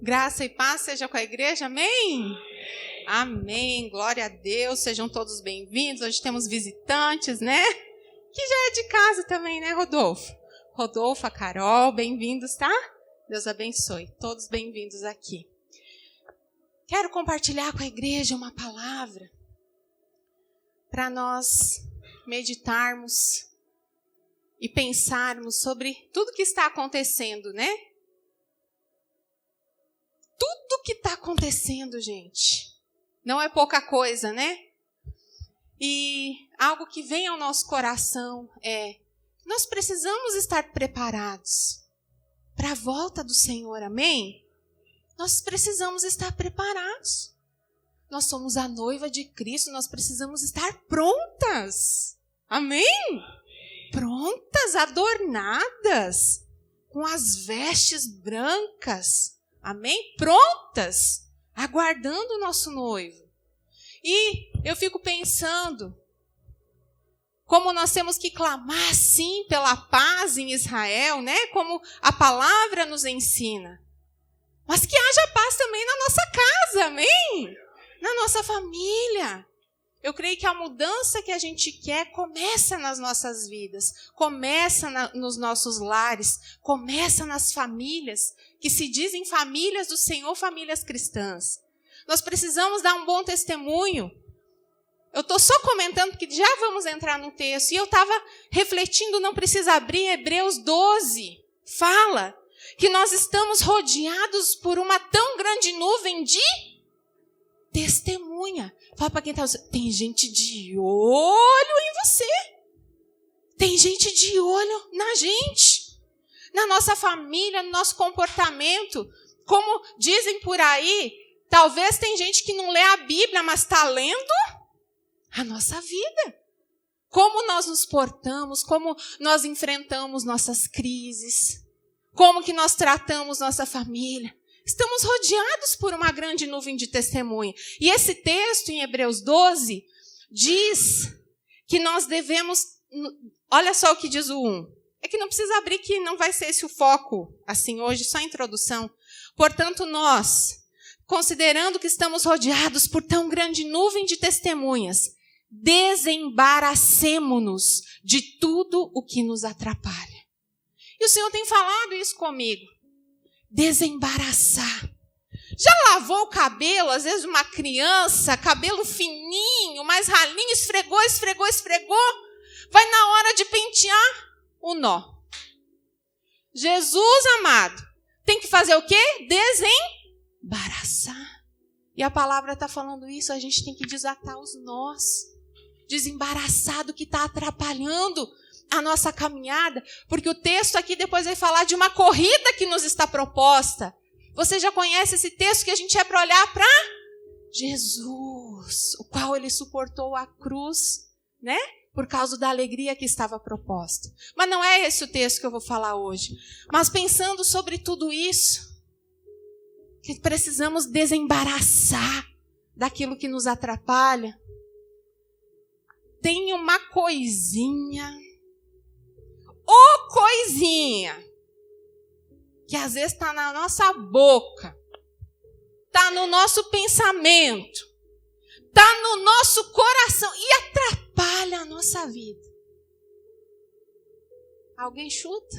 Graça e paz seja com a igreja, amém? Amém, glória a Deus, sejam todos bem-vindos. Hoje temos visitantes, né? Que já é de casa também, né, Rodolfo? Rodolfo, a Carol, bem-vindos, tá? Deus abençoe, todos bem-vindos aqui. Quero compartilhar com a igreja uma palavra para nós meditarmos e pensarmos sobre tudo que está acontecendo, né? Tudo que está acontecendo, gente, não é pouca coisa, né? E algo que vem ao nosso coração é: nós precisamos estar preparados para a volta do Senhor, amém? Nós precisamos estar preparados. Nós somos a noiva de Cristo, nós precisamos estar prontas, amém? Prontas, adornadas, com as vestes brancas. Amém? Prontas, aguardando o nosso noivo. E eu fico pensando como nós temos que clamar, sim, pela paz em Israel, né? Como a palavra nos ensina. Mas que haja paz também na nossa casa, amém? Na nossa família. Eu creio que a mudança que a gente quer começa nas nossas vidas, começa nos nossos lares, começa nas famílias, que se dizem famílias do Senhor, famílias cristãs. Nós precisamos dar um bom testemunho. Eu estou só comentando, porque já vamos entrar no texto, e eu estava refletindo, não precisa abrir, Hebreus 12, fala que nós estamos rodeados por uma tão grande nuvem de testemunha. Fala para quem está... Tem gente de olho em você. Tem gente de olho na gente. Na nossa família, no nosso comportamento. Como dizem por aí, talvez tem gente que não lê a Bíblia, mas está lendo a nossa vida. Como nós nos portamos, como nós enfrentamos nossas crises. Como que nós tratamos nossa família. Estamos rodeados por uma grande nuvem de testemunha. E esse texto, em Hebreus 12, diz que nós devemos... Olha só o que diz o 1. É que não precisa abrir, que não vai ser esse o foco, assim, hoje, só a introdução. Portanto, nós, considerando que estamos rodeados por tão grande nuvem de testemunhas, desembaracemo-nos de tudo o que nos atrapalha. E o Senhor tem falado isso comigo. Desembaraçar. Já lavou o cabelo, às vezes uma criança, cabelo fininho, mais ralinho, esfregou. Vai na hora de pentear o nó. Jesus, amado, tem que fazer o quê? Desembaraçar. E a palavra está falando isso, a gente tem que desatar os nós. Desembaraçar do que está atrapalhando a nossa caminhada, porque o texto aqui depois vai falar de uma corrida que nos está proposta. Você já conhece esse texto que a gente é para olhar para Jesus, o qual ele suportou a cruz, né? Por causa da alegria que estava proposta. Mas não é esse o texto que eu vou falar hoje. Mas pensando sobre tudo isso, que precisamos desembaraçar daquilo que nos atrapalha. Tem uma coisinha que às vezes está na nossa boca, está no nosso pensamento, está no nosso coração e atrapalha a nossa vida. Alguém chuta?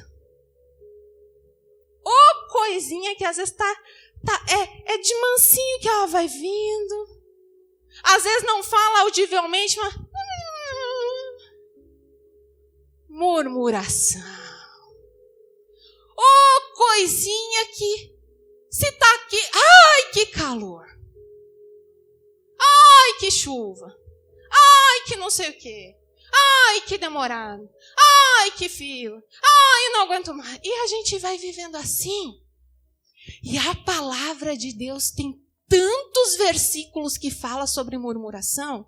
Ô coisinha que às vezes é de mansinho que ela vai vindo, às vezes não fala audivelmente, mas murmuração. Ô coisinha que se está aqui, ai que calor, ai que chuva, ai que não sei o quê, ai que demorado, ai que fila, ai não aguento mais. E a gente vai vivendo assim. E a palavra de Deus tem tantos versículos que fala sobre murmuração,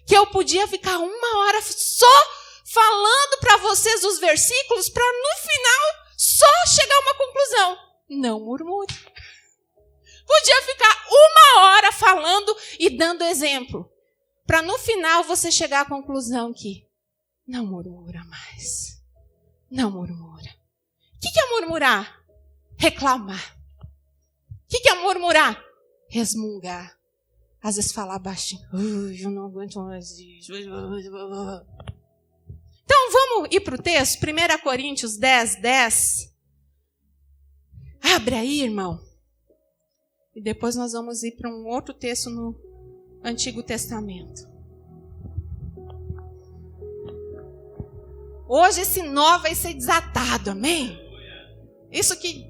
que eu podia ficar 1 hora só falando para vocês os versículos, para no final só chegar a uma conclusão. Não murmure. Podia ficar 1 hora falando e dando exemplo, para no final você chegar à conclusão que não murmura mais. Não murmura. O que é murmurar? Reclamar. O que murmurar? Resmungar. Às vezes falar baixinho. Eu não aguento mais isso. Então vamos ir para o texto, 1 Coríntios 10:10. Abre aí, irmão. E depois nós vamos ir para um outro texto no Antigo Testamento. Hoje esse nó vai ser desatado, amém? Isso que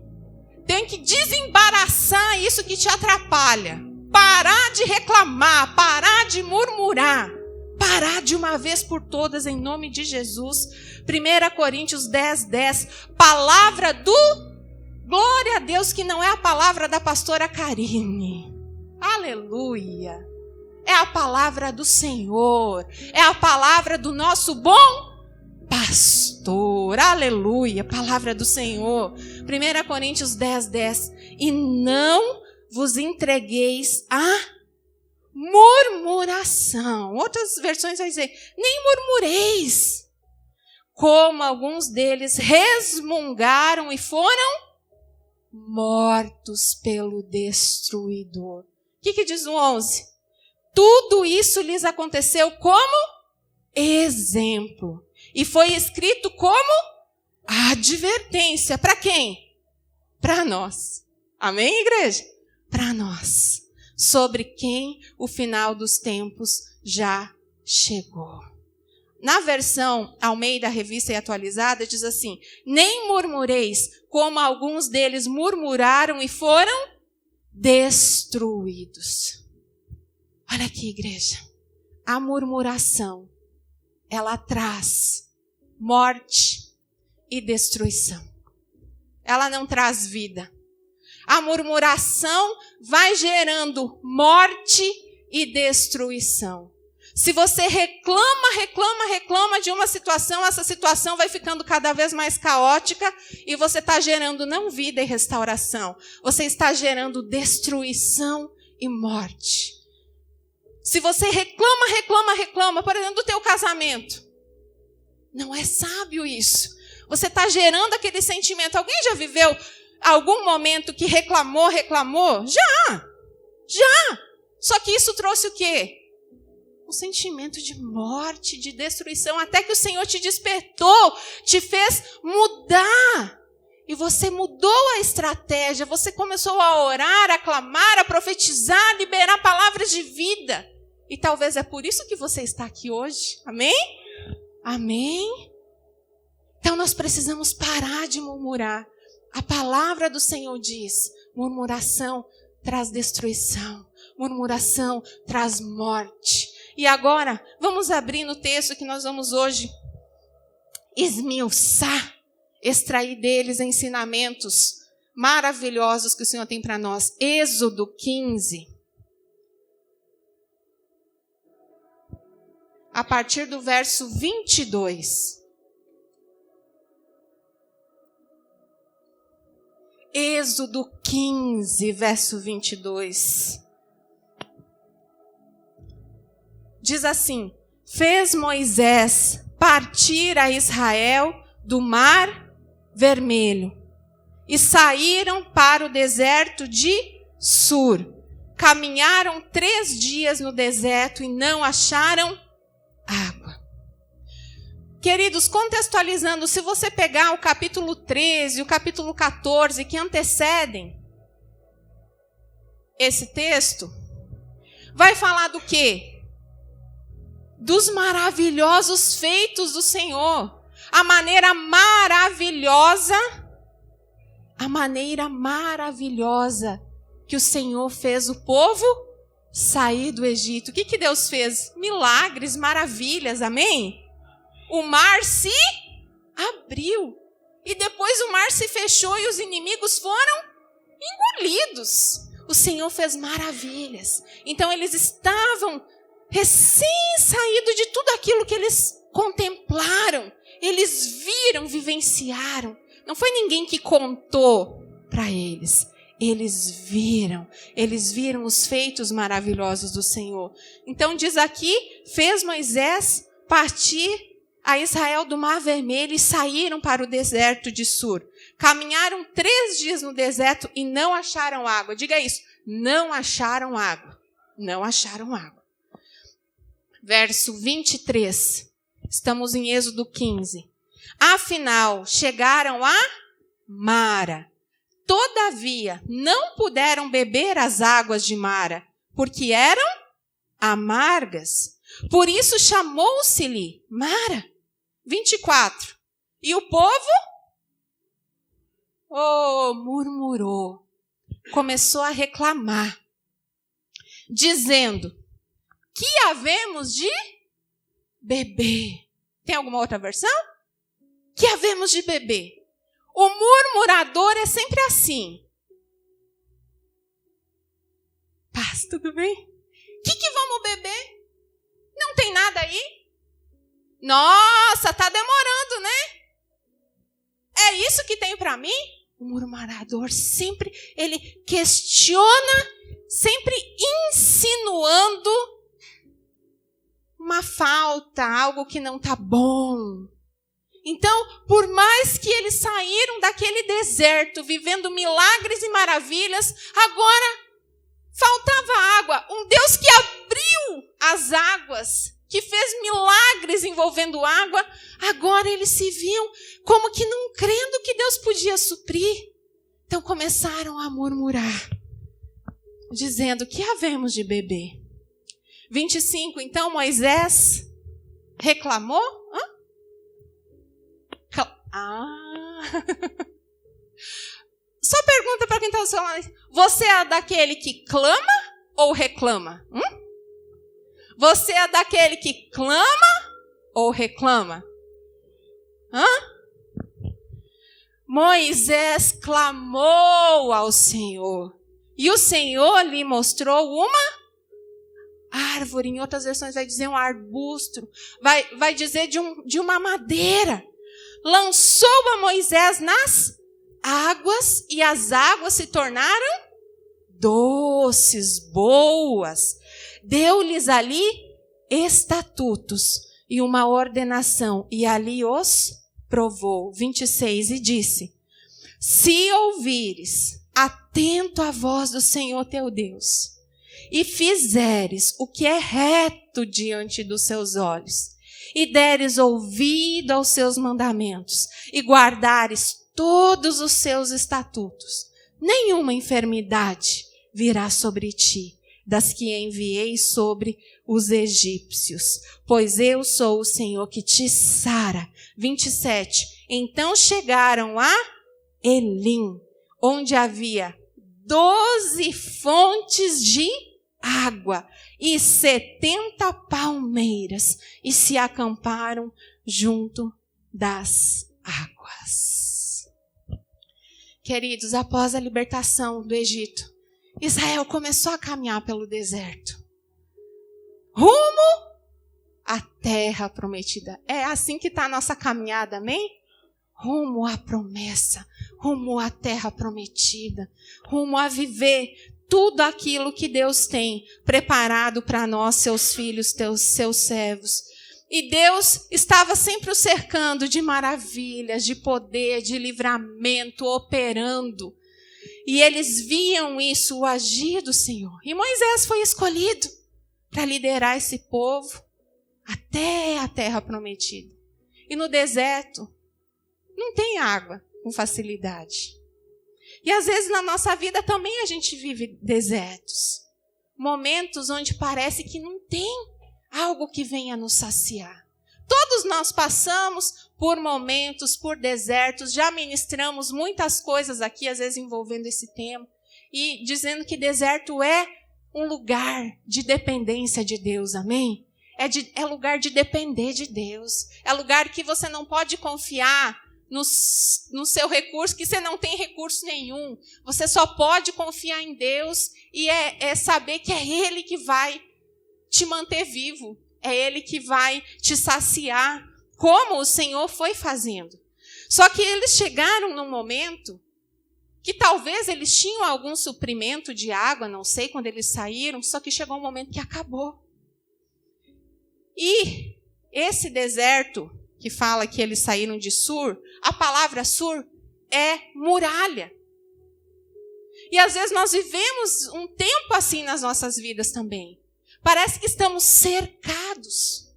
tem que desembaraçar, isso que te atrapalha. Parar de reclamar, parar de murmurar. Parar de uma vez por todas, em nome de Jesus. 1 Coríntios 10:10. Palavra do... Glória a Deus que não é a palavra da pastora Karine. Aleluia. É a palavra do Senhor. É a palavra do nosso bom pastor. Aleluia. Palavra do Senhor. 1 Coríntios 10:10. E não vos entregueis a murmuração. Outras versões vai dizer, nem murmureis. Como alguns deles resmungaram e foram mortos pelo destruidor. O que diz o 11? Tudo isso lhes aconteceu como exemplo. E foi escrito como advertência. Para quem? Para nós. Amém, igreja? Para nós. Sobre quem o final dos tempos já chegou. Na versão Almeida, Revista e Atualizada, diz assim, nem murmureis, como alguns deles murmuraram e foram destruídos. Olha aqui, igreja. A murmuração, ela traz morte e destruição. Ela não traz vida. A murmuração vai gerando morte e destruição. Se você reclama de uma situação, essa situação vai ficando cada vez mais caótica e você está gerando não vida e restauração. Você está gerando destruição e morte. Se você reclama, por exemplo, do teu casamento, não é sábio isso. Você está gerando aquele sentimento. Alguém já viveu algum momento que reclamou? Já. Só que isso trouxe o quê? Um sentimento de morte, de destruição, até que o Senhor te despertou, te fez mudar. E você mudou a estratégia, você começou a orar, a clamar, a profetizar, a liberar palavras de vida. E talvez é por isso que você está aqui hoje. Amém? Amém? Então nós precisamos parar de murmurar. A palavra do Senhor diz, murmuração traz destruição, murmuração traz morte. E agora, vamos abrir no texto que nós vamos hoje esmiuçar, extrair deles ensinamentos maravilhosos que o Senhor tem para nós. Êxodo 15. A partir do verso 22. Êxodo 15, verso 22. Diz assim, fez Moisés partir a Israel do Mar Vermelho e saíram para o deserto de Sur. Caminharam 3 dias no deserto e não acharam água. Queridos, contextualizando, se você pegar o capítulo 13 e o capítulo 14 que antecedem esse texto, vai falar do quê? Dos maravilhosos feitos do Senhor. A maneira maravilhosa que o Senhor fez o povo sair do Egito. O que Deus fez? Milagres, maravilhas, amém? O mar se abriu. E depois o mar se fechou e os inimigos foram engolidos. O Senhor fez maravilhas. Então eles estavam recém-saídos de tudo aquilo que eles contemplaram. Eles viram, vivenciaram. Não foi ninguém que contou para eles. Eles viram os feitos maravilhosos do Senhor. Então diz aqui, fez Moisés partir a Israel do Mar Vermelho e saíram para o deserto de Sur. Caminharam 3 dias no deserto e não acharam água. Diga isso, não acharam água. Não acharam água. Verso 23, estamos em Êxodo 15. Afinal, chegaram a Mara. Todavia, não puderam beber as águas de Mara, porque eram amargas. Por isso chamou-se-lhe Mara. 24. E o povo murmurou, começou a reclamar, dizendo: que havemos de beber? Tem alguma outra versão? Que havemos de beber? O murmurador é sempre assim. Paz, tudo bem? O que vamos beber? Não tem nada aí? Nossa, tá demorando, né? É isso que tem para mim? O murmurador sempre, ele questiona, sempre insinuando uma falta, algo que não está bom. Então, por mais que eles saíram daquele deserto, vivendo milagres e maravilhas, agora faltava água. Um Deus que abriu as águas, que fez milagres envolvendo água, agora eles se viam como que não crendo que Deus podia suprir. Então começaram a murmurar, dizendo: que havemos de beber? 25, então Moisés reclamou. Só pergunta para quem está ao seu lado: você é daquele que clama ou reclama? Você é daquele que clama ou reclama? Moisés clamou ao Senhor, e o Senhor lhe mostrou uma árvore. Em outras versões vai dizer um arbusto, vai dizer de uma madeira. Lançou a Moisés nas águas, e as águas se tornaram doces, boas. Deu-lhes ali estatutos e uma ordenação, e ali os provou. 26, e disse: se ouvires atento a voz do Senhor teu Deus, e fizeres o que é reto diante dos seus olhos, e deres ouvido aos seus mandamentos, e guardares todos os seus estatutos, nenhuma enfermidade virá sobre ti, das que enviei sobre os egípcios, pois eu sou o Senhor que te sara. 27. Então chegaram a Elim, onde havia 12 fontes de água e 70 palmeiras, e se acamparam junto das águas. Queridos, após a libertação do Egito, Israel começou a caminhar pelo deserto, rumo à terra prometida. É assim que está a nossa caminhada, amém? Rumo à promessa, rumo à terra prometida, rumo a viver tudo aquilo que Deus tem preparado para nós, seus filhos, seus servos. E Deus estava sempre o cercando de maravilhas, de poder, de livramento, operando. E eles viam isso, o agir do Senhor. E Moisés foi escolhido para liderar esse povo até a terra prometida. E no deserto não tem água com facilidade. E às vezes na nossa vida também a gente vive desertos. Momentos onde parece que não tem algo que venha nos saciar. Todos nós passamos por momentos, por desertos. Já ministramos muitas coisas aqui, às vezes envolvendo esse tema. E dizendo que deserto é um lugar de dependência de Deus, amém? É lugar de depender de Deus. É lugar que você não pode confiar no seu recurso, que você não tem recurso nenhum. Você só pode confiar em Deus e é saber que é Ele que vai te manter vivo. É Ele que vai te saciar, como o Senhor foi fazendo. Só que eles chegaram num momento que talvez eles tinham algum suprimento de água, não sei, quando eles saíram, só que chegou um momento que acabou. E esse deserto que fala que eles saíram de Sur, a palavra Sur é muralha. E às vezes nós vivemos um tempo assim nas nossas vidas também. Parece que estamos cercados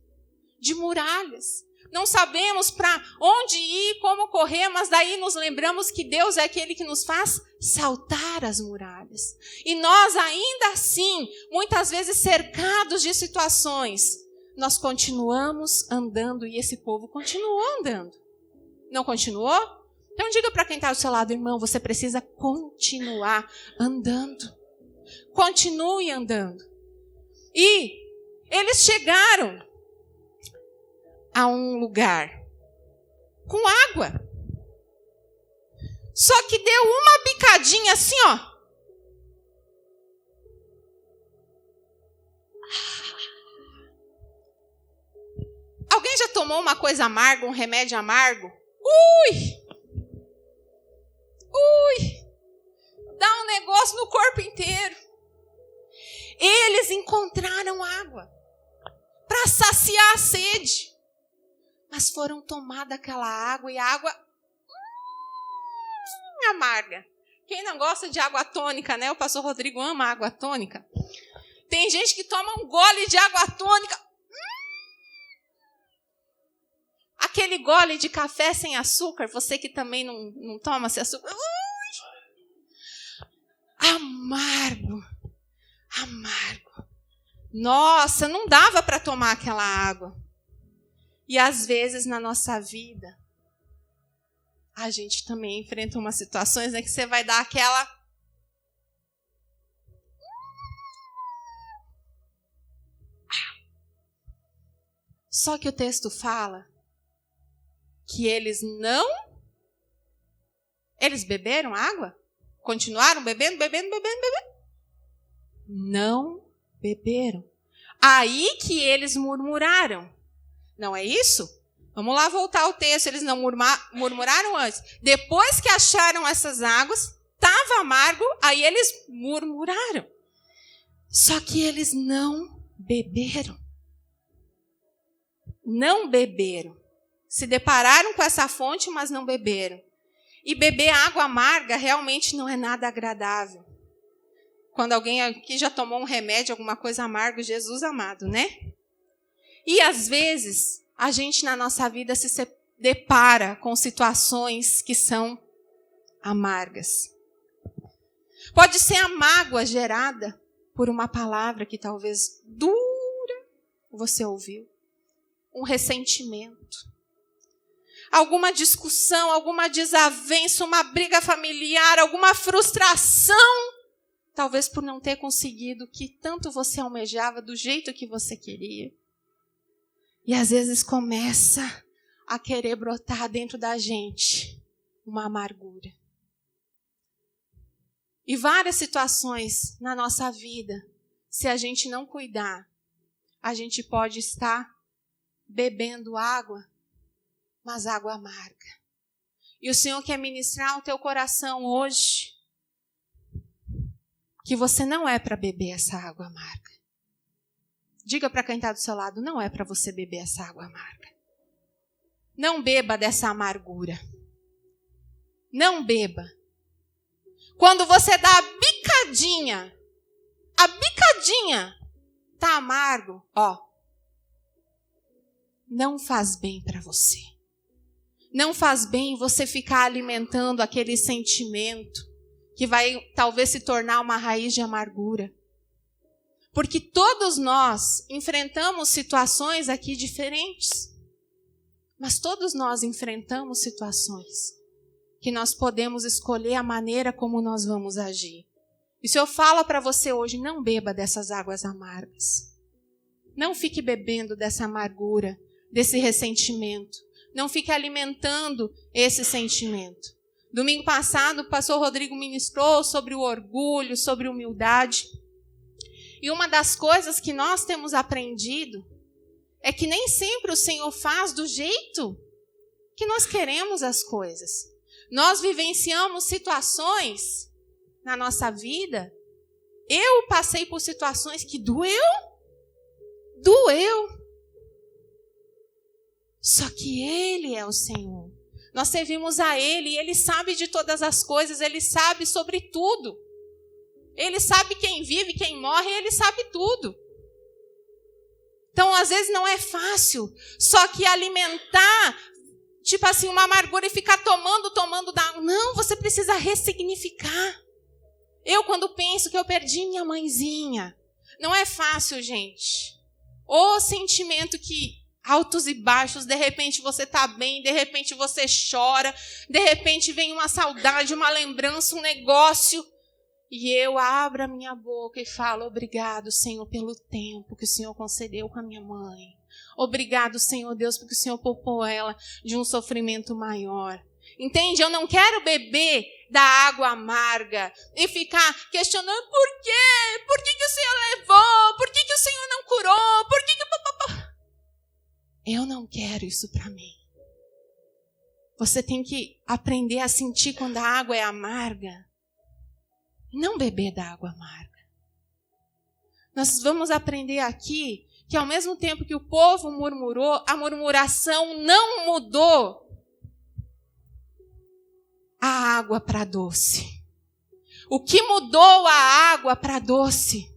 de muralhas. Não sabemos para onde ir, como correr, mas daí nos lembramos que Deus é aquele que nos faz saltar as muralhas. E nós ainda assim, muitas vezes cercados de situações, nós continuamos andando e esse povo continuou andando. Não continuou? Então diga para quem está do seu lado, irmão, você precisa continuar andando. Continue andando. E eles chegaram a um lugar com água. Só que deu uma bicadinha assim, ó. Alguém já tomou uma coisa amarga, um remédio amargo? Ui! Dá um negócio no corpo inteiro. Eles encontraram água para saciar a sede. Mas foram tomar daquela água e a água amarga. Quem não gosta de água tônica, né? O pastor Rodrigo ama água tônica. Tem gente que toma um gole de água tônica. Aquele gole de café sem açúcar, você que também não toma sem açúcar. Amargo. Nossa, não dava para tomar aquela água. E às vezes na nossa vida, a gente também enfrenta umas situações, né, que você vai dar aquela... Só que o texto fala que eles beberam água? Continuaram bebendo? Não beberam. Aí que eles murmuraram. Não é isso? Vamos lá voltar ao texto. Eles não murmuraram antes. Depois que acharam essas águas, estava amargo, aí eles murmuraram. Só que eles não beberam. Não beberam. Se depararam com essa fonte, mas não beberam. E beber água amarga realmente não é nada agradável. Quando alguém aqui já tomou um remédio, alguma coisa amarga, Jesus amado, né? E às vezes, a gente na nossa vida se depara com situações que são amargas. Pode ser a mágoa gerada por uma palavra que talvez dura você ouviu. Um ressentimento. Alguma discussão, alguma desavença, uma briga familiar, alguma frustração. Talvez por não ter conseguido o que tanto você almejava do jeito que você queria. E às vezes começa a querer brotar dentro da gente uma amargura. E várias situações na nossa vida, se a gente não cuidar, a gente pode estar bebendo água, mas água amarga. E o Senhor quer ministrar ao teu coração hoje que você não é para beber essa água amarga. Diga para quem está do seu lado, não é para você beber essa água amarga. Não beba dessa amargura. Não beba. Quando você dá a bicadinha tá amargo, ó. Não faz bem para você. Não faz bem você ficar alimentando aquele sentimento que vai talvez se tornar uma raiz de amargura. Porque todos nós enfrentamos situações aqui diferentes. Mas todos nós enfrentamos situações que nós podemos escolher a maneira como nós vamos agir. E se eu falo para você hoje, não beba dessas águas amargas. Não fique bebendo dessa amargura, desse ressentimento. Não fique alimentando esse sentimento. Domingo passado, o pastor Rodrigo ministrou sobre o orgulho, sobre humildade. E uma das coisas que nós temos aprendido é que nem sempre o Senhor faz do jeito que nós queremos as coisas. Nós vivenciamos situações na nossa vida. Eu passei por situações que doeu. Só que Ele é o Senhor. Nós servimos a Ele e Ele sabe de todas as coisas, Ele sabe sobre tudo. Ele sabe quem vive, quem morre, Ele sabe tudo. Então, às vezes não é fácil, só que alimentar, tipo assim, uma amargura e ficar tomando da água. Não, você precisa ressignificar. Eu, quando penso que eu perdi minha mãezinha, não é fácil, gente. O sentimento que altos e baixos, de repente você está bem, de repente você chora, de repente vem uma saudade, uma lembrança, um negócio. E eu abro a minha boca e falo, obrigado, Senhor, pelo tempo que o Senhor concedeu com a minha mãe. Obrigado, Senhor Deus, porque o Senhor poupou ela de um sofrimento maior. Entende? Eu não quero beber da água amarga e ficar questionando por quê? Por que o Senhor levou? Por que o Senhor não curou? Por que... Eu não quero isso para mim. Você tem que aprender a sentir quando a água é amarga. Não beber da água amarga. Nós vamos aprender aqui que ao mesmo tempo que o povo murmurou, a murmuração não mudou a água para doce. O que mudou a água para doce?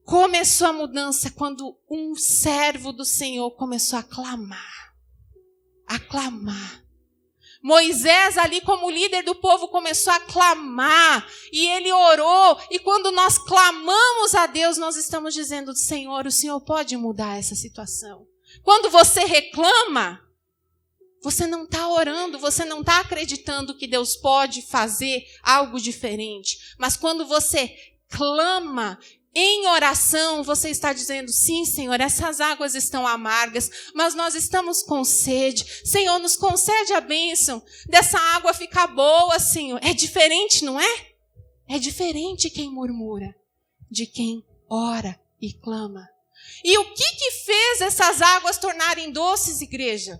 Começou a mudança quando um servo do Senhor começou a clamar. A clamar. Moisés ali como líder do povo começou a clamar. E ele orou. E quando nós clamamos a Deus, nós estamos dizendo, Senhor, o Senhor pode mudar essa situação. Quando você reclama, você não está orando, você não está acreditando que Deus pode fazer algo diferente. Mas quando você clama em oração, você está dizendo, sim, Senhor, essas águas estão amargas, mas nós estamos com sede. Senhor, nos concede a bênção dessa água ficar boa, Senhor. É diferente, não é? É diferente quem murmura de quem ora e clama. E o que fez essas águas tornarem doces, igreja?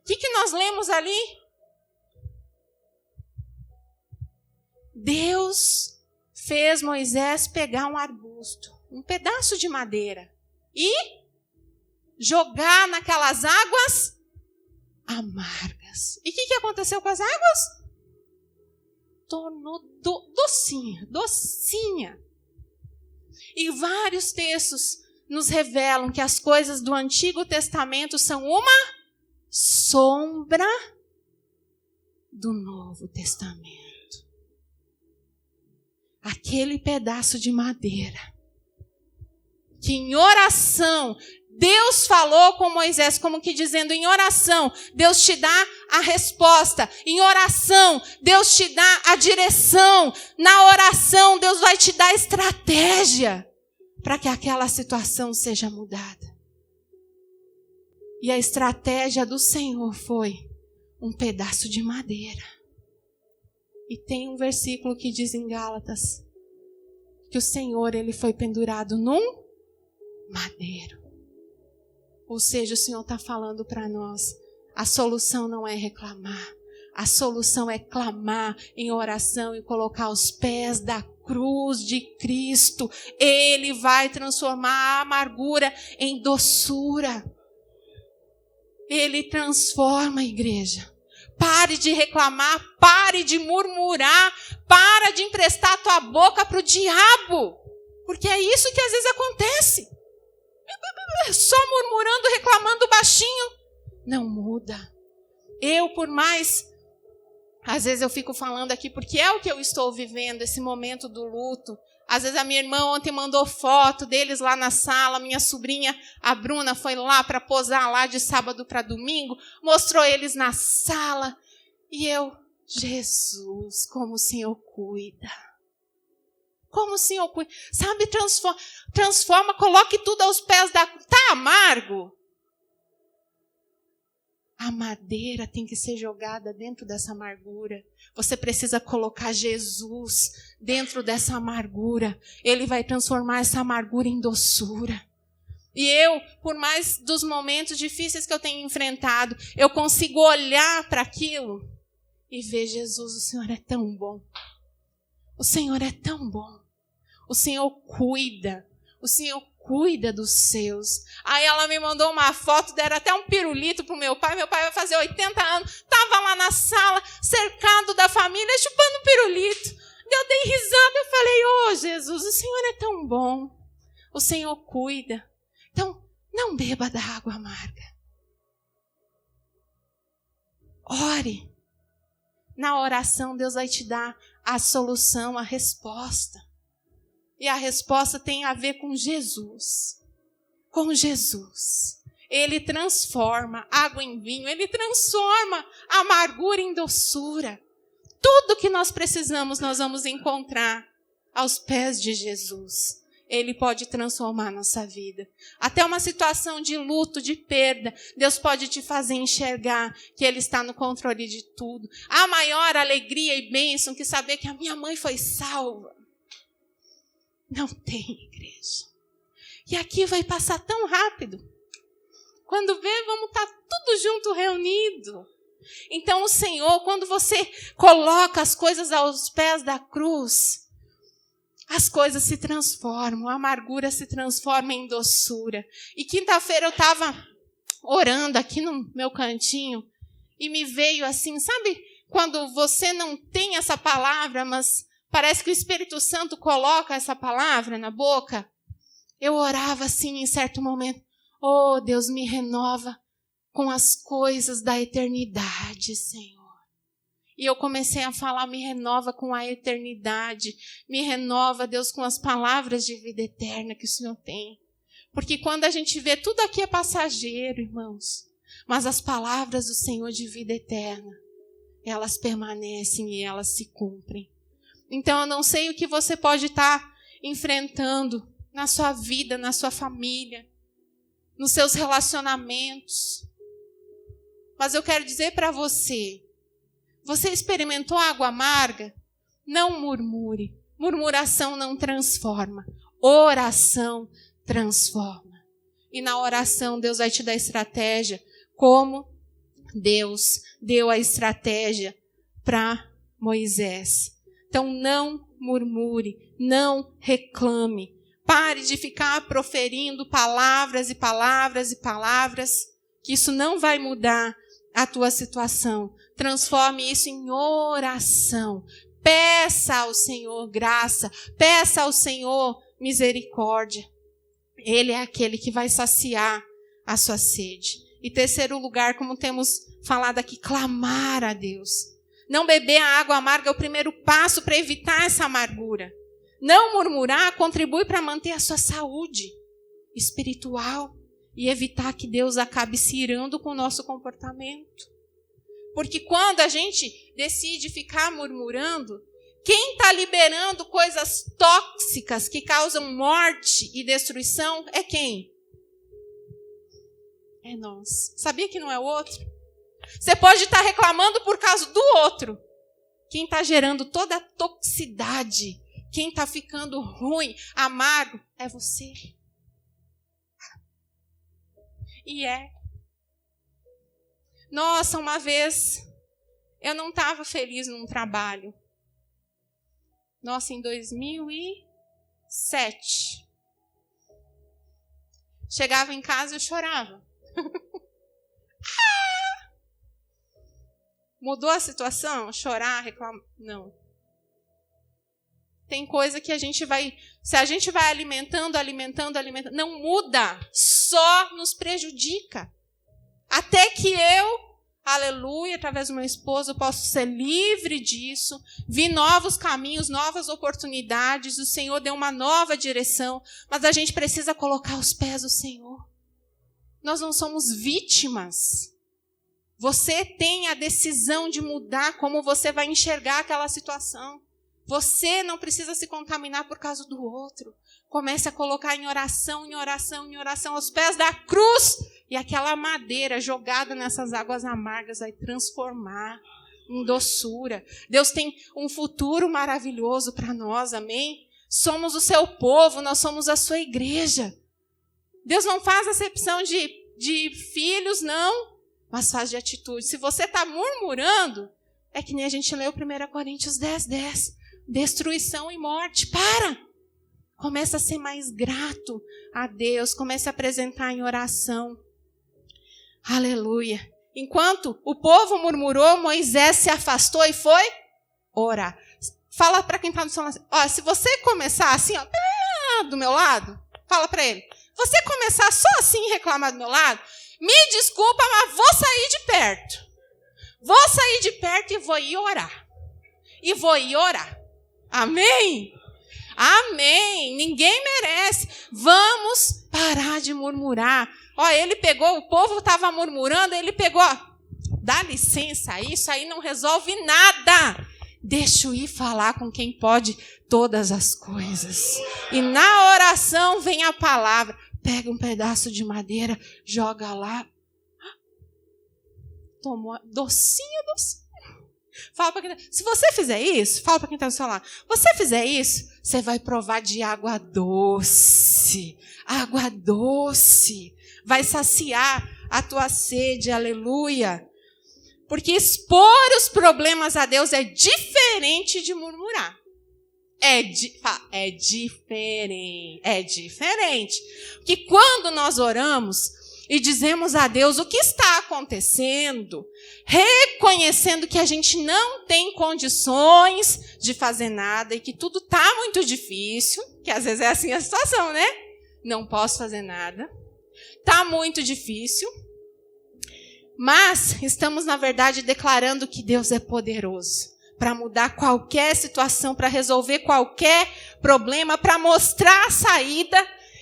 O que nós lemos ali? Deus fez Moisés pegar um arbusto, um pedaço de madeira, e jogar naquelas águas amargas. E o que aconteceu com as águas? Tornou docinha. E vários textos nos revelam que as coisas do Antigo Testamento são uma sombra do Novo Testamento. Aquele pedaço de madeira que em oração Deus falou com Moisés, como que dizendo, em oração Deus te dá a resposta, em oração Deus te dá a direção, na oração Deus vai te dar estratégia para que aquela situação seja mudada. E a estratégia do Senhor foi um pedaço de madeira. E tem um versículo que diz em Gálatas que o Senhor, ele foi pendurado num madeiro. Ou seja, o Senhor está falando para nós, a solução não é reclamar, a solução é clamar em oração e colocar os pés da cruz de Cristo. Ele vai transformar a amargura em doçura. Ele transforma a igreja. Pare de reclamar, pare de murmurar, para de emprestar a tua boca para o diabo. Porque é isso que às vezes acontece. Só murmurando, reclamando baixinho. Não muda. Eu, por mais... Às vezes eu fico falando aqui porque é o que eu estou vivendo, esse momento do luto. Às vezes a minha irmã ontem mandou foto deles lá na sala, minha sobrinha, a Bruna, foi lá para posar lá de sábado para domingo, mostrou eles na sala. E eu, Jesus, como o Senhor cuida. Como o Senhor cuida. Sabe, transforma, coloque tudo aos pés da... Está amargo? A madeira tem que ser jogada dentro dessa amargura. Você precisa colocar Jesus dentro dessa amargura. Ele vai transformar essa amargura em doçura. E eu, por mais dos momentos difíceis que eu tenho enfrentado, eu consigo olhar para aquilo e ver Jesus, o Senhor é tão bom. O Senhor é tão bom. O Senhor cuida. O Senhor cuida dos seus. Aí ela me mandou uma foto, deram até um pirulito pro meu pai vai fazer 80 anos, estava lá na sala, cercado da família, chupando pirulito. Eu dei risada, eu falei, Jesus, o Senhor é tão bom, o Senhor cuida. Então, não beba da água amarga. Ore. Na oração, Deus vai te dar a solução, a resposta. E a resposta tem a ver com Jesus. Com Jesus. Ele transforma água em vinho, ele transforma a amargura em doçura. Tudo que nós precisamos, nós vamos encontrar aos pés de Jesus. Ele pode transformar a nossa vida. Até uma situação de luto, de perda, Deus pode te fazer enxergar que Ele está no controle de tudo. A maior alegria e bênção que saber que a minha mãe foi salva. Não tem, igreja. E aqui vai passar tão rápido. Quando vê, vamos estar tudo junto, reunido. Então o Senhor, quando você coloca as coisas aos pés da cruz, as coisas se transformam, a amargura se transforma em doçura. E quinta-feira eu estava orando aqui no meu cantinho e me veio assim, sabe quando você não tem essa palavra, mas parece que o Espírito Santo coloca essa palavra na boca? Eu orava assim em certo momento, Deus, me renova com as coisas da eternidade, Senhor. E eu comecei a falar, me renova com a eternidade. Me renova, Deus, com as palavras de vida eterna que o Senhor tem. Porque quando a gente vê, tudo aqui é passageiro, irmãos. Mas as palavras do Senhor de vida eterna, elas permanecem e elas se cumprem. Então eu não sei o que você pode estar enfrentando na sua vida, na sua família, nos seus relacionamentos. Mas eu quero dizer para você, você experimentou água amarga? Não murmure. Murmuração não transforma. Oração transforma. E na oração Deus vai te dar estratégia, como Deus deu a estratégia para Moisés. Então não murmure, não reclame. Pare de ficar proferindo palavras e palavras e palavras, que isso não vai mudar a tua situação. Transforme isso em oração. Peça ao Senhor graça. Peça ao Senhor misericórdia. Ele é aquele que vai saciar a sua sede. E terceiro lugar, como temos falado aqui, clamar a Deus. Não beber a água amarga é o primeiro passo para evitar essa amargura. Não murmurar contribui para manter a sua saúde espiritual e evitar que Deus acabe se irando com o nosso comportamento. Porque quando a gente decide ficar murmurando, quem está liberando coisas tóxicas que causam morte e destruição é quem? É nós. Sabia que não é o outro? Você pode estar reclamando por causa do outro. Quem está gerando toda a toxicidade, quem está ficando ruim, amargo, é você. E é. Nossa, uma vez eu não estava feliz num trabalho. Nossa, em 2007. Chegava em casa e eu chorava. Mudou a situação? Chorar, reclamar? Não. Tem coisa que a gente vai... Se a gente vai alimentando, não muda. Só nos prejudica. Até que eu, aleluia, através do meu esposo, posso ser livre disso. Vi novos caminhos, novas oportunidades. O Senhor deu uma nova direção. Mas a gente precisa colocar os pés do Senhor. Nós não somos vítimas. Você tem a decisão de mudar como você vai enxergar aquela situação. Você não precisa se contaminar por causa do outro. Comece a colocar em oração aos pés da cruz. E aquela madeira jogada nessas águas amargas vai transformar em doçura. Deus tem um futuro maravilhoso para nós, amém? Somos o seu povo, nós somos a sua igreja. Deus não faz acepção de filhos, não, mas faz de atitude. Se você está murmurando, é que nem a gente leu 1 Coríntios 10:10. Destruição e morte. Para! Comece a ser mais grato a Deus. Comece a apresentar em oração. Aleluia. Enquanto o povo murmurou, Moisés se afastou e foi orar. Fala para quem está no seu lado. Ó, se você começar assim, ó, do meu lado, fala para ele. Você começar só assim reclamar do meu lado, me desculpa, mas vou sair de perto. Vou sair de perto e vou ir orar. E vou ir orar. Amém? Amém. Ninguém merece. Vamos parar de murmurar. Ó, ele pegou, o povo estava murmurando, ele pegou, ó, dá licença, isso aí não resolve nada. Deixa eu ir falar com quem pode todas as coisas. E na oração vem a palavra. Pega um pedaço de madeira, joga lá. Tomou docinho, docinho. Fala para quem, se você fizer isso, fala para quem está no seu lado. Você fizer isso, você vai provar de água doce. Água doce. Vai saciar a tua sede, aleluia. Porque expor os problemas a Deus é diferente de murmurar. É diferente. Porque quando nós oramos e dizemos a Deus o que está acontecendo, reconhecendo que a gente não tem condições de fazer nada e que tudo está muito difícil, que às vezes é assim a situação, né? Não posso fazer nada. Está muito difícil. Mas estamos, na verdade, declarando que Deus é poderoso para mudar qualquer situação, para resolver qualquer problema, para mostrar a saída.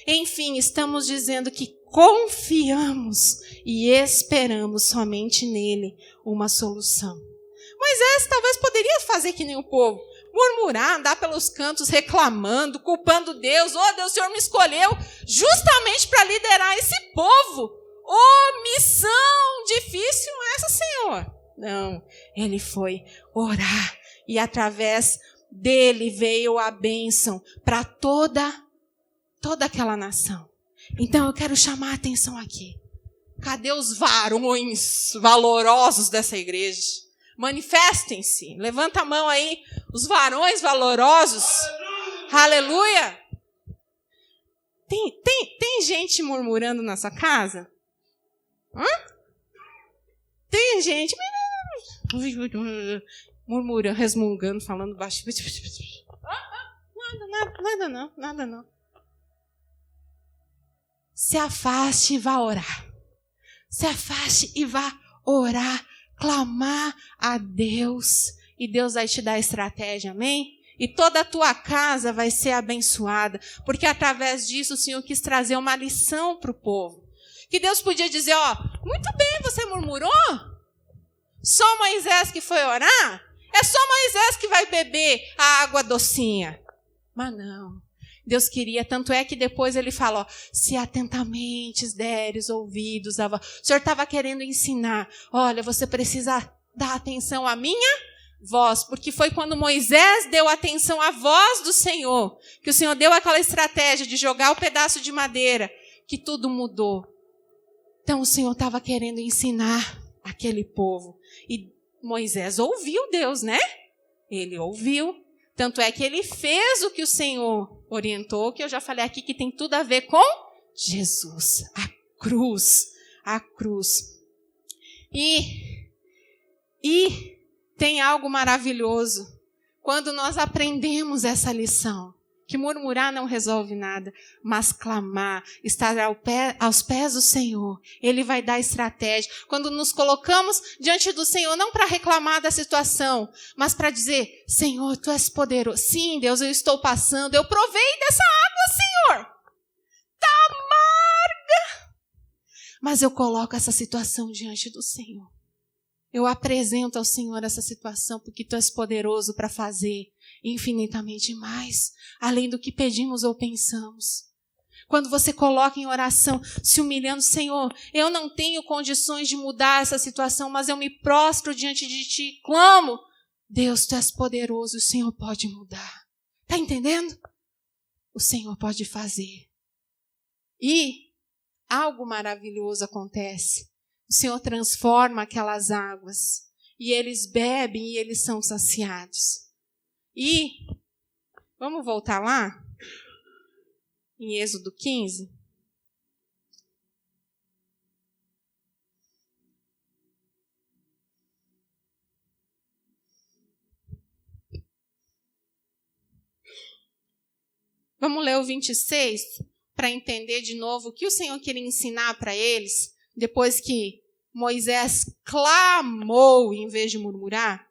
Enfim, estamos dizendo que confiamos e esperamos somente nele uma solução. Moisés talvez poderia fazer que nem o povo, murmurar, andar pelos cantos reclamando, culpando Deus. Oh, Deus, o Senhor me escolheu justamente para liderar esse povo. Oh, missão difícil essa, Senhor. Não, ele foi orar e através dele veio a bênção para toda aquela nação. Então eu quero chamar a atenção aqui. Cadê os varões valorosos dessa igreja? Manifestem-se. Levanta a mão aí, os varões valorosos. Aleluia. Tem gente murmurando na sua casa? Hã? Tem gente murmurando, resmungando, falando baixo. Nada não. Se afaste e vá orar. Se afaste e vá orar, clamar a Deus. E Deus vai te dar estratégia, amém? E toda a tua casa vai ser abençoada. Porque através disso o Senhor quis trazer uma lição para o povo. Que Deus podia dizer, ó, muito bem, você murmurou? Só Moisés que foi orar? É só Moisés que vai beber a água docinha. Mas não. Deus queria, tanto é que depois ele fala, ó, se atentamente deres ouvidos a voz. O Senhor estava querendo ensinar, olha, você precisa dar atenção à minha voz, porque foi quando Moisés deu atenção à voz do Senhor, que o Senhor deu aquela estratégia de jogar o pedaço de madeira, que tudo mudou. Então o Senhor estava querendo ensinar aquele povo. E Moisés ouviu Deus, né? Ele ouviu. Tanto é que ele fez o que o Senhor orientou, que eu já falei aqui que tem tudo a ver com Jesus. A cruz. E tem algo maravilhoso. Quando nós aprendemos essa lição. Que murmurar não resolve nada, mas clamar, estar aos pés do Senhor. Ele vai dar estratégia. Quando nos colocamos diante do Senhor, não para reclamar da situação, mas para dizer, Senhor, Tu és poderoso. Sim, Deus, eu estou passando, eu provei dessa água, Senhor. Está amarga. Mas eu coloco essa situação diante do Senhor. Eu apresento ao Senhor essa situação, porque Tu és poderoso para fazer infinitamente mais, além do que pedimos ou pensamos. Quando você coloca em oração, se humilhando, Senhor, eu não tenho condições de mudar essa situação, mas eu me prostro diante de Ti e clamo. Deus, Tu és poderoso, o Senhor pode mudar. Está entendendo? O Senhor pode fazer. E algo maravilhoso acontece. O Senhor transforma aquelas águas e eles bebem e eles são saciados. E, vamos voltar lá? em Êxodo 15. Vamos ler o 26 para entender de novo o que o Senhor queria ensinar para eles, depois que Moisés clamou em vez de murmurar,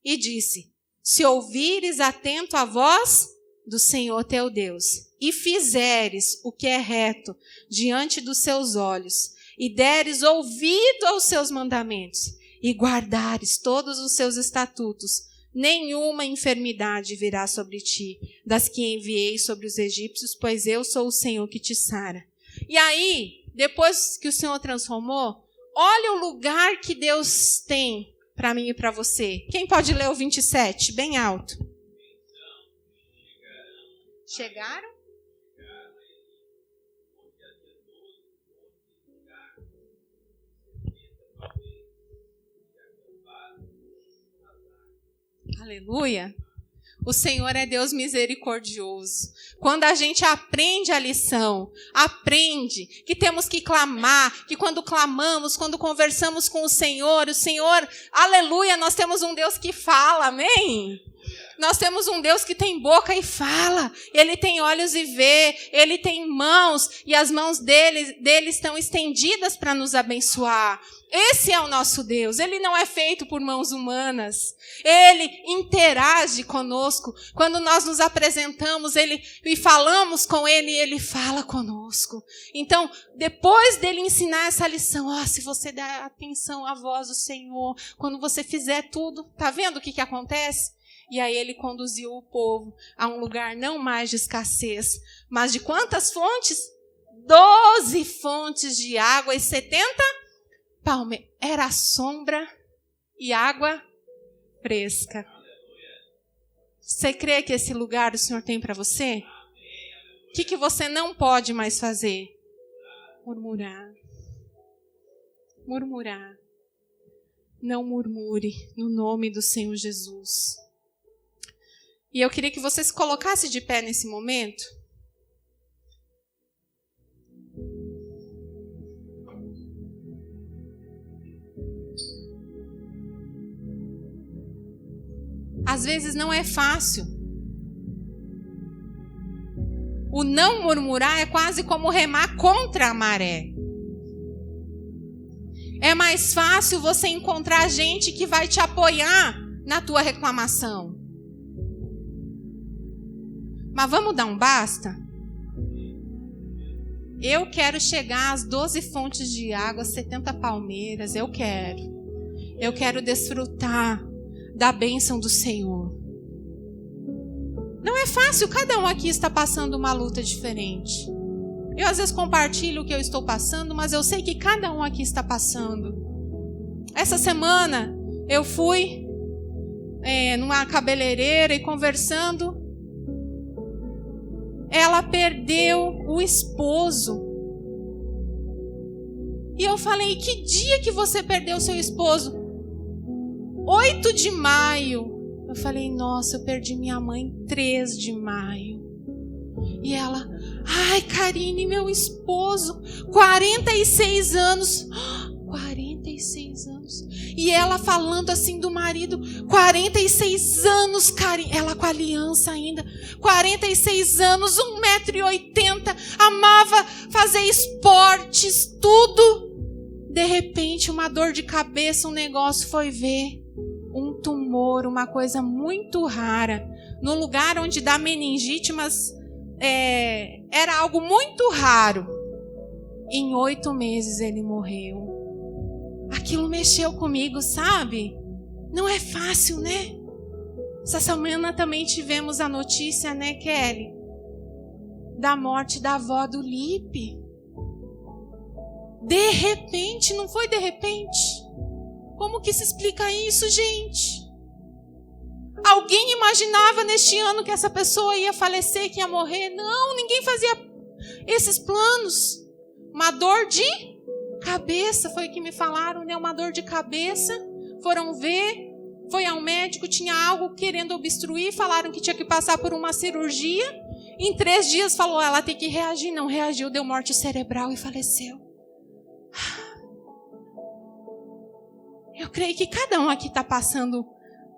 e disse: se ouvires atento a voz do Senhor teu Deus, e fizeres o que é reto diante dos seus olhos, e deres ouvido aos seus mandamentos, e guardares todos os seus estatutos, nenhuma enfermidade virá sobre ti, das que enviei sobre os egípcios, pois eu sou o Senhor que te sara. E aí, depois que o Senhor transformou, olha o lugar que Deus tem para mim e para você. Quem pode ler o 27, bem alto? Chegaram? Aleluia. O Senhor é Deus misericordioso. Quando a gente aprende a lição, aprende que temos que clamar, que quando clamamos, quando conversamos com o Senhor, aleluia, nós temos um Deus que fala, amém? Nós temos um Deus que tem boca e fala, Ele tem olhos e vê, Ele tem mãos, e as mãos dele estão estendidas para nos abençoar. Esse é o nosso Deus, Ele não é feito por mãos humanas, Ele interage conosco. Quando nós nos apresentamos e falamos com Ele, Ele fala conosco. Então, depois dele ensinar essa lição, se você der atenção à voz do Senhor, quando você fizer tudo, tá vendo o que acontece? E aí ele conduziu o povo a um lugar não mais de escassez, mas de quantas fontes? 12 fontes de água e 70 palmeiras. Era sombra e água fresca. Você crê que esse lugar o Senhor tem para você? O que você não pode mais fazer? Murmurar. Murmurar. Não murmure no nome do Senhor Jesus. E eu queria que você se colocasse de pé nesse momento. Às vezes não é fácil. O não murmurar é quase como remar contra a maré. É mais fácil você encontrar gente que vai te apoiar na tua reclamação. Mas vamos dar um basta? Eu quero chegar às 12 fontes de água, 70 palmeiras, eu quero. Eu quero desfrutar da bênção do Senhor. Não é fácil, cada um aqui está passando uma luta diferente. Eu às vezes compartilho o que eu estou passando, mas eu sei que cada um aqui está passando. Essa semana eu fui numa cabeleireira e conversando, ela perdeu o esposo. E eu falei: que dia que você perdeu seu esposo? 8 de maio. Eu falei: nossa, eu perdi minha mãe 3 de maio. E ela: ai, Karine, meu esposo, 46 anos. 46 anos. E ela falando assim do marido: 46 anos, Karine. Ela com a aliança ainda. 46 anos, 1,80 m. Amava fazer esportes, tudo. De repente, uma dor de cabeça, um negócio, foi ver um tumor, uma coisa muito rara. No lugar onde dá meningite, mas era algo muito raro. Em 8 meses ele morreu. Aquilo mexeu comigo, sabe? Não é fácil, né? Essa semana também tivemos a notícia, né, Kelly? Da morte da avó do Lipe. De repente, não foi de repente? Como que se explica isso, gente? Alguém imaginava neste ano que essa pessoa ia falecer, que ia morrer? Não, ninguém fazia esses planos. Uma dor de cabeça, foi o que me falaram, né? Uma dor de cabeça. Foram ver, foi ao médico, tinha algo querendo obstruir, falaram que tinha que passar por uma cirurgia. Em 3 dias falou, ela tem que reagir. Não reagiu, deu morte cerebral e faleceu. Eu creio que cada um aqui está passando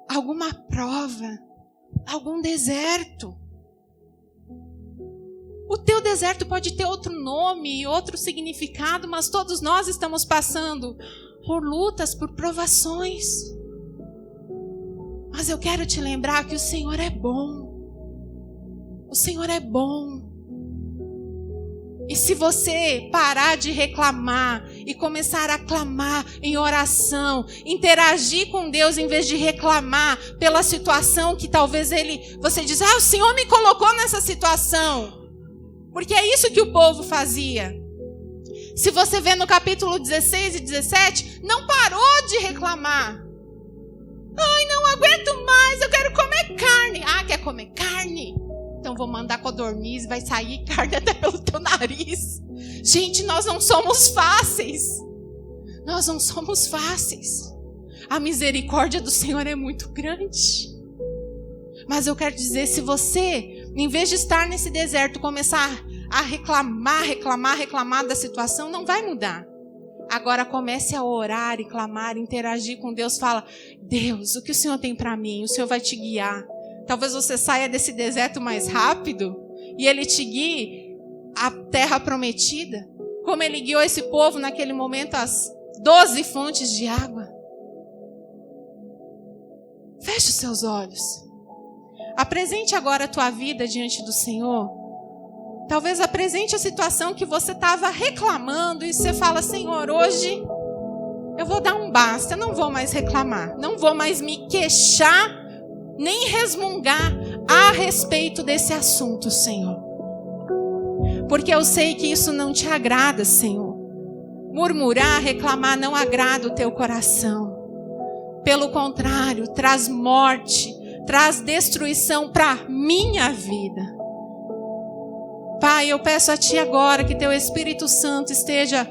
alguma prova, algum deserto. O teu deserto pode ter outro nome, outro significado, mas todos nós estamos passando por lutas, por provações. Mas eu quero te lembrar que o Senhor é bom. O Senhor é bom. E se você parar de reclamar e começar a clamar em oração, interagir com Deus em vez de reclamar pela situação que talvez você diz, o Senhor me colocou nessa situação. Porque é isso que o povo fazia. Se você vê no capítulo 16 e 17, não parou de reclamar. Ai, não aguento mais, eu quero comer carne. Ah, quer comer carne? Então vou mandar codorniz, vai sair carne até pelo teu nariz. Gente, nós não somos fáceis. Nós não somos fáceis. A misericórdia do Senhor é muito grande. Mas eu quero dizer, se você, em vez de estar nesse deserto, começar a reclamar da situação, não vai mudar. Agora comece a orar e clamar, interagir com Deus. Fala, Deus, o que o Senhor tem para mim? O Senhor vai te guiar. Talvez você saia desse deserto mais rápido e Ele te guie à terra prometida. Como Ele guiou esse povo naquele momento às 12 fontes de água. Feche os seus olhos. Apresente agora a tua vida diante do Senhor. Talvez apresente a situação que você estava reclamando e você fala, Senhor, hoje eu vou dar um basta, não vou mais reclamar, não vou mais me queixar, nem resmungar a respeito desse assunto, Senhor. Porque eu sei que isso não te agrada, Senhor. Murmurar, reclamar não agrada o teu coração. Pelo contrário, traz morte, traz destruição para a minha vida. Pai, eu peço a Ti agora que Teu Espírito Santo esteja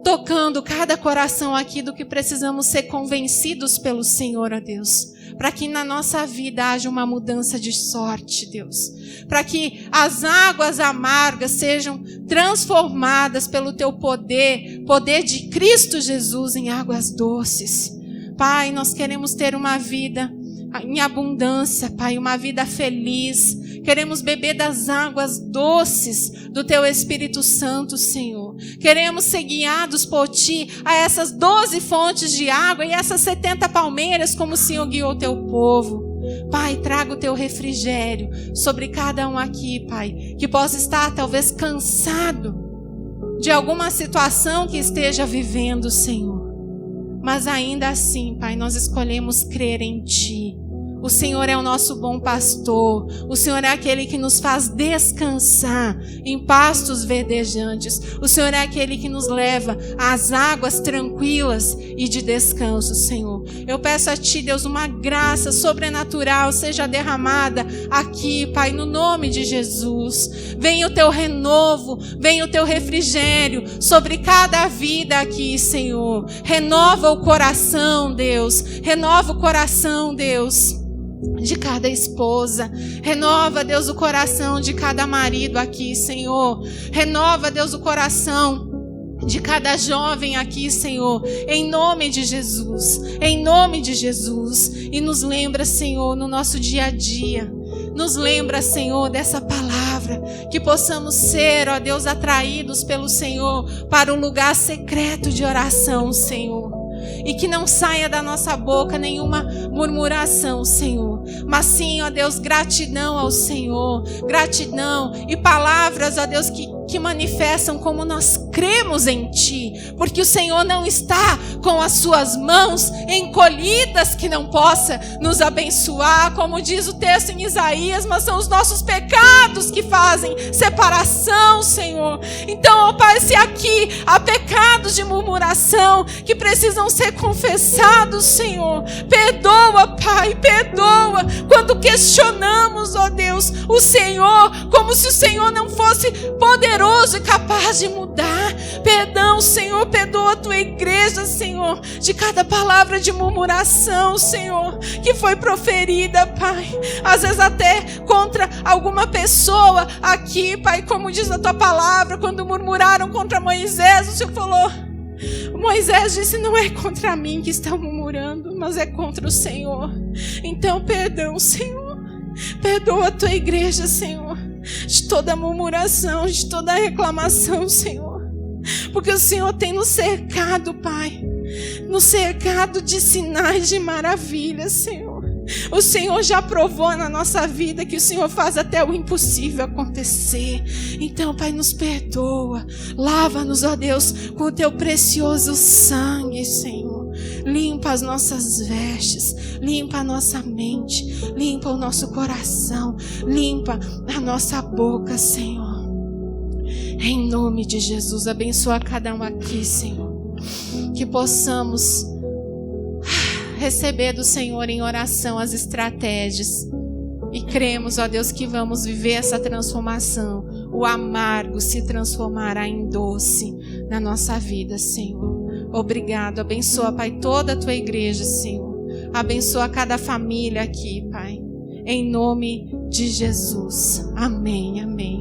tocando cada coração aqui do que precisamos ser convencidos pelo Senhor, ó Deus. Para que na nossa vida haja uma mudança de sorte, Deus. Para que as águas amargas sejam transformadas pelo Teu poder, poder de Cristo Jesus em águas doces. Pai, nós queremos ter uma vida em abundância, Pai, uma vida feliz. Queremos beber das águas doces do Teu Espírito Santo, Senhor. Queremos ser guiados por Ti a essas 12 fontes de água e essas 70 palmeiras, como o Senhor guiou o Teu povo. Pai, traga o Teu refrigério sobre cada um aqui, Pai, que possa estar talvez cansado de alguma situação que esteja vivendo, Senhor. Mas ainda assim, Pai, nós escolhemos crer em Ti. O Senhor é o nosso bom pastor. O Senhor é aquele que nos faz descansar em pastos verdejantes. O Senhor é aquele que nos leva às águas tranquilas e de descanso, Senhor. Eu peço a Ti, Deus, uma graça sobrenatural seja derramada aqui, Pai, no nome de Jesus. Venha o Teu renovo, venha o Teu refrigério sobre cada vida aqui, Senhor. Renova o coração, Deus. Renova o coração, Deus, de cada esposa. Renova, Deus, o coração de cada marido aqui, Senhor. Renova, Deus, o coração de cada jovem aqui, Senhor, em nome de Jesus, em nome de Jesus. E nos lembra, Senhor, no nosso dia a dia, nos lembra, Senhor, dessa palavra, que possamos ser, ó Deus, atraídos pelo Senhor para um lugar secreto de oração, Senhor. E que não saia da nossa boca nenhuma murmuração, Senhor. Mas sim, ó Deus, gratidão ao Senhor. Gratidão e palavras, ó Deus, que manifestam como nós cremos em Ti. Porque o Senhor não está com as suas mãos encolhidas que não possa nos abençoar, como diz o texto em Isaías, mas são os nossos pecados que fazem separação, Senhor. Então, ó Pai, se aqui há pecados de murmuração que precisam ser confessados, Senhor, perdoa, Pai, perdoa quando questionamos, ó Deus, o Senhor, como se o Senhor não fosse poderoso poderoso e capaz de mudar. Perdão, Senhor, perdoa a tua igreja, Senhor, de cada palavra de murmuração, Senhor, que foi proferida, Pai, às vezes até contra alguma pessoa aqui, Pai, como diz a tua palavra, quando murmuraram contra Moisés, o Senhor falou, Moisés disse, não é contra mim que estão murmurando, mas é contra o Senhor. Então, perdão, Senhor, perdoa a tua igreja, Senhor, de toda murmuração, de toda reclamação, Senhor, porque o Senhor tem nos cercado, Pai, nos cercado de sinais de maravilhas, Senhor. O Senhor já provou na nossa vida que o Senhor faz até o impossível acontecer. Então, Pai, nos perdoa, lava-nos, ó Deus, com o teu precioso sangue, Senhor. Limpa as nossas vestes, limpa a nossa mente, limpa o nosso coração, limpa a nossa boca, Senhor. Em nome de Jesus, abençoa cada um aqui, Senhor. Que possamos receber do Senhor em oração as estratégias. E cremos, ó Deus, que vamos viver essa transformação. O amargo se transformará em doce na nossa vida, Senhor. Obrigado. Abençoa, Pai, toda a tua igreja, Senhor. Abençoa cada família aqui, Pai. Em nome de Jesus. Amém, amém.